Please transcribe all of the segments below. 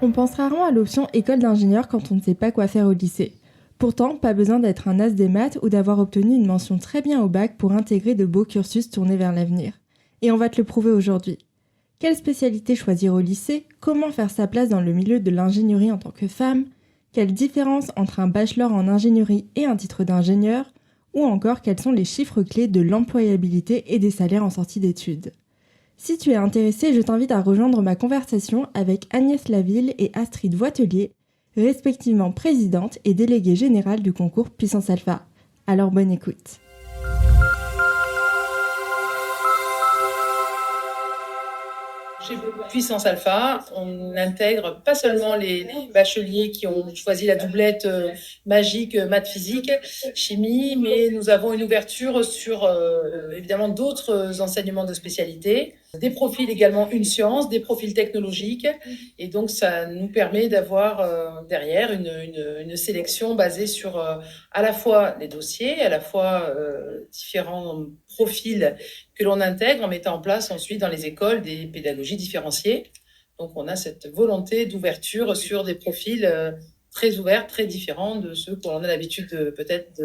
On pense rarement à l'option école d'ingénieur quand on ne sait pas quoi faire au lycée. Pourtant, pas besoin d'être un as des maths ou d'avoir obtenu une mention très bien au bac pour intégrer de beaux cursus tournés vers l'avenir. Et on va te le prouver aujourd'hui. Quelle spécialité choisir au lycée? Comment faire sa place dans le milieu de l'ingénierie en tant que femme? Quelle différence entre un bachelor en ingénierie et un titre d'ingénieur? Ou encore, quels sont les chiffres clés de l'employabilité et des salaires en sortie d'études? Si tu es intéressé, je t'invite à rejoindre ma conversation avec Agnès Laville et Astrid Voitelier, respectivement présidente et déléguée générale du concours Puissance Alpha. Alors bonne écoute. Chez Puissance Alpha, on intègre pas seulement les bacheliers qui ont choisi la doublette magique maths-physique, chimie, mais nous avons une ouverture sur évidemment d'autres enseignements de spécialité, des profils également une science, des profils technologiques, et donc ça nous permet d'avoir derrière une sélection basée sur à la fois les dossiers, à la fois différents profils que l'on intègre en mettant en place ensuite dans les écoles des pédagogies différenciées. Donc on a cette volonté d'ouverture sur des profils très ouverts, très différents de ceux qu'on a l'habitude peut-être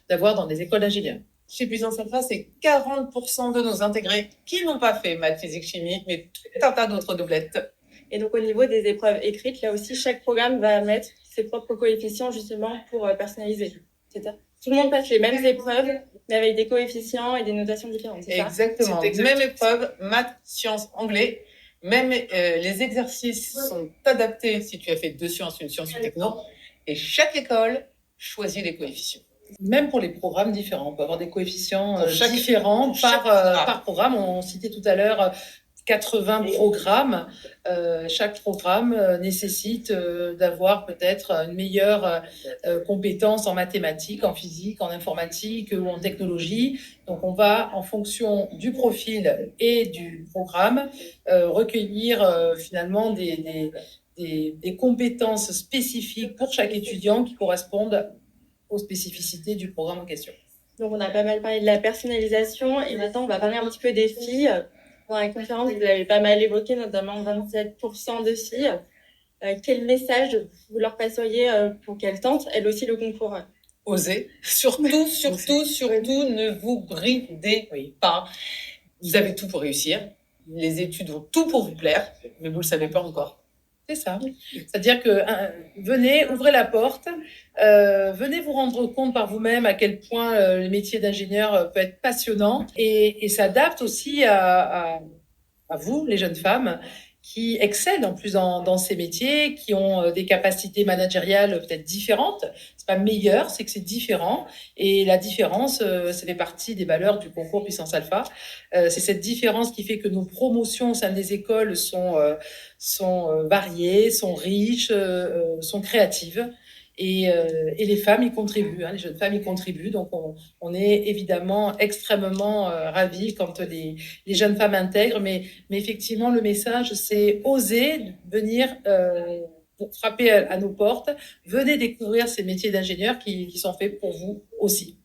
d'avoir dans des écoles d'ingénieurs. Chez Puissance Alpha, c'est 40% de nos intégrés qui n'ont pas fait maths, physique, chimie, mais tout un tas d'autres doublettes. Et donc au niveau des épreuves écrites, là aussi, chaque programme va mettre ses propres coefficients justement pour personnaliser. C'est-à-dire tout le monde passe les mêmes épreuves, mais avec des coefficients et des notations différentes. C'est Exactement. Même épreuve, maths, sciences, anglais. Même les exercices sont adaptés si tu as fait 2 sciences, une science, une techno. Et chaque école choisit les coefficients. Même pour les programmes différents, on peut avoir des coefficients différents par programme. On citait tout à l'heure 80 programmes. Chaque programme nécessite d'avoir peut-être une meilleure compétence en mathématiques, en physique, en informatique ou en technologie. Donc on va, en fonction du profil et du programme, recueillir finalement des compétences spécifiques pour chaque étudiant qui correspondent aux spécificités du programme en question. Donc on a pas mal parlé de la personnalisation et maintenant on va parler un petit peu des filles. Dans la conférence, vous l'avez pas mal évoqué, notamment 27% de filles. Quel message vous leur passeriez pour qu'elles tentent, elles aussi, le concours? Osez. Surtout, ne vous bridez pas. Vous avez tout pour réussir. Les études ont tout pour vous plaire, mais vous le savez pas encore. C'est ça. C'est-à-dire que venez, ouvrez la porte, venez vous rendre compte par vous-même à quel point le métier d'ingénieur peut être passionnant et s'adapte aussi à vous, les jeunes femmes, qui excellent en plus dans ces métiers, qui ont des capacités managériales peut-être différentes. C'est pas meilleur, c'est que c'est différent. Et la différence, ça fait partie des valeurs du concours Puissance Alpha. C'est cette différence qui fait que nos promotions au sein des écoles sont variées, sont riches, sont créatives. Et les femmes y contribuent, les jeunes femmes y contribuent. Donc, on est évidemment extrêmement ravis quand les jeunes femmes intègrent. Mais effectivement, le message, c'est oser venir pour frapper à nos portes. Venez découvrir ces métiers d'ingénieurs qui sont faits pour vous aussi.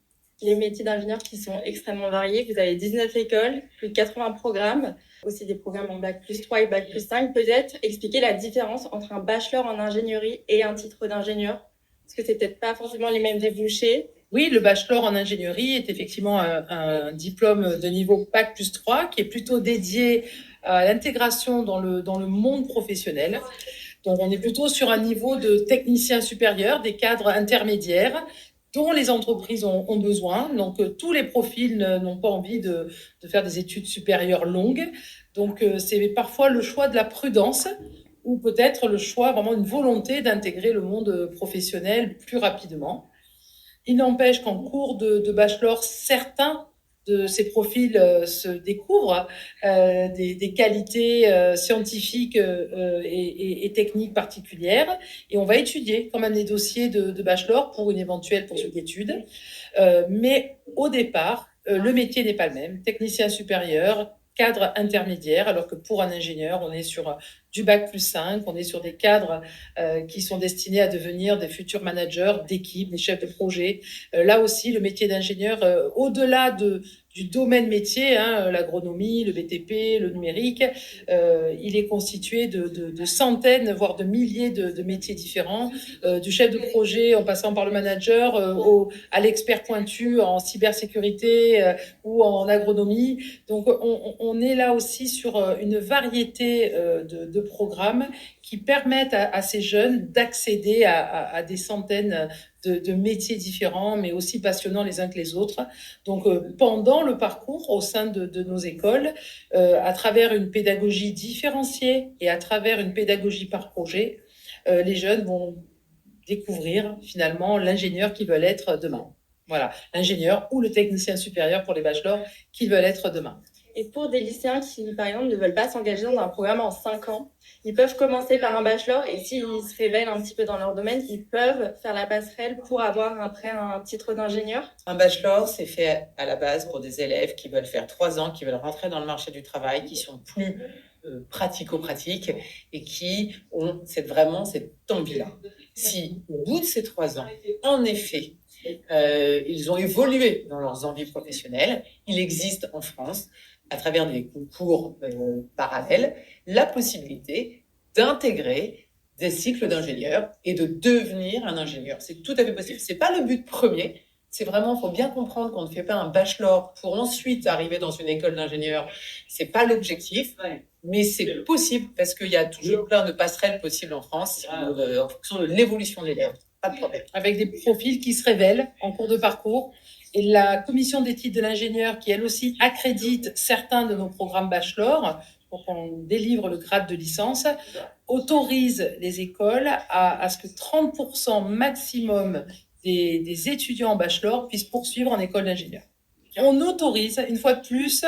Les métiers d'ingénieurs qui sont extrêmement variés. Vous avez 19 écoles, plus de 80 programmes, aussi des programmes en bac plus 3 et bac plus 5. Peut-être expliquer la différence entre un bachelor en ingénierie et un titre d'ingénieur. Parce que c'est peut-être pas forcément les mêmes débouchés. Oui, le bachelor en ingénierie est effectivement un diplôme de niveau bac plus 3 qui est plutôt dédié à l'intégration dans le monde professionnel. Donc, on est plutôt sur un niveau de technicien supérieur, des cadres intermédiaires dont les entreprises ont besoin. Donc, tous les profils n'ont pas envie de faire des études supérieures longues. Donc, c'est parfois le choix de la prudence ou peut-être le choix, vraiment une volonté d'intégrer le monde professionnel plus rapidement. Il n'empêche qu'en cours de bachelor, certains de ces profils se découvrent des qualités scientifiques et techniques particulières. Et on va étudier quand même les dossiers de bachelor pour une éventuelle poursuite d'études. Mais au départ, le métier n'est pas le même. Technicien supérieur, cadre intermédiaire, alors que pour un ingénieur, on est sur du bac+5. On est sur des cadres qui sont destinés à devenir des futurs managers d'équipe, des chefs de projet. Là aussi, le métier d'ingénieur, au-delà du domaine métier, l'agronomie, le BTP, le numérique, il est constitué de centaines, voire de milliers de métiers différents, du chef de projet en passant par le manager, à l'expert pointu en cybersécurité ou en agronomie. Donc on est là aussi sur une variété de programmes qui permettent à ces jeunes d'accéder à des centaines de métiers différents, mais aussi passionnants les uns que les autres. Donc, pendant le parcours au sein de nos écoles, à travers une pédagogie différenciée et à travers une pédagogie par projet, les jeunes vont découvrir finalement l'ingénieur qu'ils veulent être demain. Voilà, l'ingénieur ou le technicien supérieur pour les bachelors qu'ils veulent être demain. Et pour des lycéens qui, par exemple, ne veulent pas s'engager dans un programme en 5 ans, ils peuvent commencer par un bachelor et s'ils se révèlent un petit peu dans leur domaine, ils peuvent faire la passerelle pour avoir après un titre d'ingénieur. Un bachelor, c'est fait à la base pour des élèves qui veulent faire 3 ans, qui veulent rentrer dans le marché du travail, qui sont plus pratico-pratiques et qui ont vraiment cette envie-là. Si au bout de ces 3 ans, en effet, ils ont évolué dans leurs envies professionnelles, il existe en France, à travers des concours parallèles, la possibilité d'intégrer des cycles d'ingénieurs et de devenir un ingénieur. C'est tout à fait possible. C'est pas le but premier. C'est vraiment, faut bien comprendre qu'on ne fait pas un bachelor pour ensuite arriver dans une école d'ingénieur. C'est pas l'objectif, mais c'est possible parce qu'il y a toujours plein de passerelles possibles en France en fonction de l'évolution de l'élève. Pas de problème. Avec des profils qui se révèlent en cours de parcours. Et la commission d'éthique de l'ingénieur, qui elle aussi accrédite certains de nos programmes bachelor pour qu'on délivre le grade de licence, autorise les écoles à ce que 30% maximum des étudiants en bachelor puissent poursuivre en école d'ingénieur. On autorise, une fois de plus,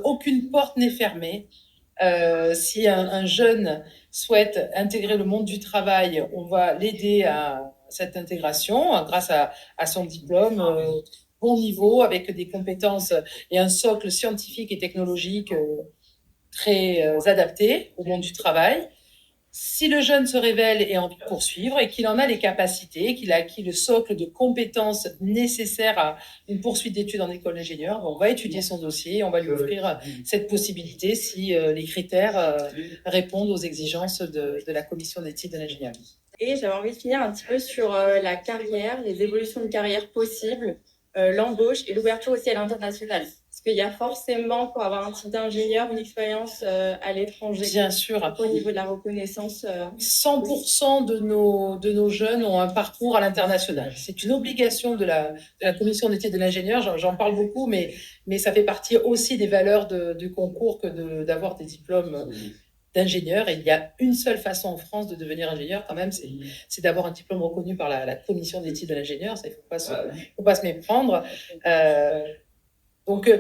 aucune porte n'est fermée. Si un jeune souhaite intégrer le monde du travail, on va l'aider à cette intégration grâce à son diplôme bon niveau, avec des compétences et un socle scientifique et technologique très adapté au monde du travail. Si le jeune se révèle et a envie de poursuivre et qu'il en a les capacités, qu'il a acquis le socle de compétences nécessaires à une poursuite d'études en école d'ingénieur, on va étudier son dossier et on va lui offrir cette possibilité si les critères répondent aux exigences de la commission d'éthique de l'ingénieur. Et j'avais envie de finir un petit peu sur la carrière, les évolutions de carrière possibles, l'embauche et l'ouverture aussi à l'international. Parce qu'il y a forcément, pour avoir un titre d'ingénieur, une expérience à l'étranger. Bien sûr. Au niveau de la reconnaissance. 100% de nos jeunes ont un parcours à l'international. C'est une obligation de la commission d'éthique de l'ingénieur. J'en parle beaucoup, mais ça fait partie aussi des valeurs du concours que d'avoir des diplômes d'ingénieur. Et il y a une seule façon en France de devenir ingénieur, quand même, c'est d'avoir un diplôme reconnu par la commission d'éthique de l'ingénieur. Ça, il faut pas se méprendre. Donc,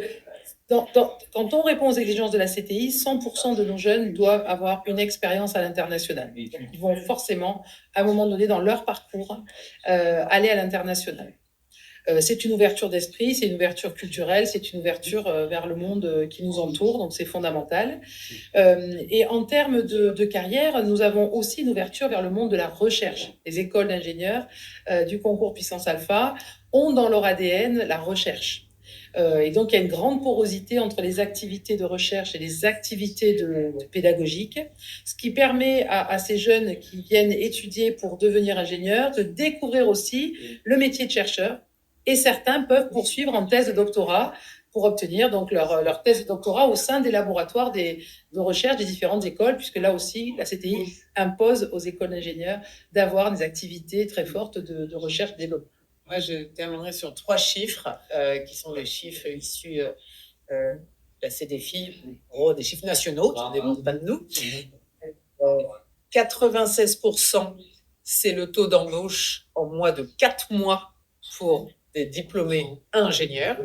quand on répond aux exigences de la CTI, 100% de nos jeunes doivent avoir une expérience à l'international. Ils vont forcément, à un moment donné dans leur parcours, aller à l'international. C'est une ouverture d'esprit, c'est une ouverture culturelle, c'est une ouverture vers le monde qui nous entoure, donc c'est fondamental. Et en termes de carrière, nous avons aussi une ouverture vers le monde de la recherche. Les écoles d'ingénieurs du concours Puissance Alpha ont dans leur ADN la recherche. Et donc, il y a une grande porosité entre les activités de recherche et les activités pédagogiques, ce qui permet à ces jeunes qui viennent étudier pour devenir ingénieurs de découvrir aussi le métier de chercheur. Et certains peuvent poursuivre en thèse de doctorat pour obtenir donc leur thèse de doctorat au sein des laboratoires de recherche des différentes écoles, puisque là aussi, la CTI impose aux écoles d'ingénieurs d'avoir des activités très fortes de recherche et développement. Moi, je terminerai sur 3 chiffres qui sont les chiffres issus de la CDFI, des chiffres nationaux, qui ne dépendent pas de nous. 96%, c'est le taux d'embauche en moins de 4 mois pour des diplômés ingénieurs.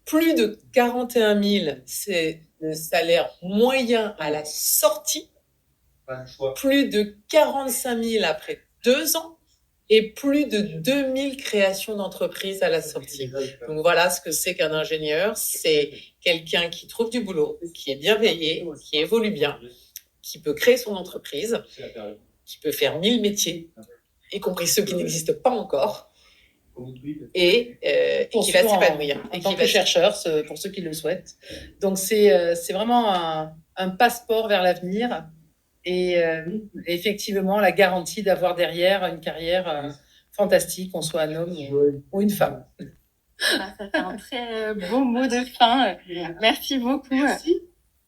Plus de 41 000, c'est le salaire moyen à la sortie. Plus de 45 000 après 2 ans. Et plus de 2000 créations d'entreprises à la sortie. Donc voilà ce que c'est qu'un ingénieur. C'est quelqu'un qui trouve du boulot, qui est bien payé, qui évolue bien, qui peut créer son entreprise, qui peut faire 1000 métiers, y compris ceux qui n'existent pas encore, et qui va s'épanouir. En tant que chercheur, pour ceux qui le souhaitent. Donc, c'est vraiment un passeport vers l'avenir et effectivement la garantie d'avoir derrière une carrière fantastique, qu'on soit un homme ou une femme. Ça fait un très beau mot de fin. Merci beaucoup. Merci.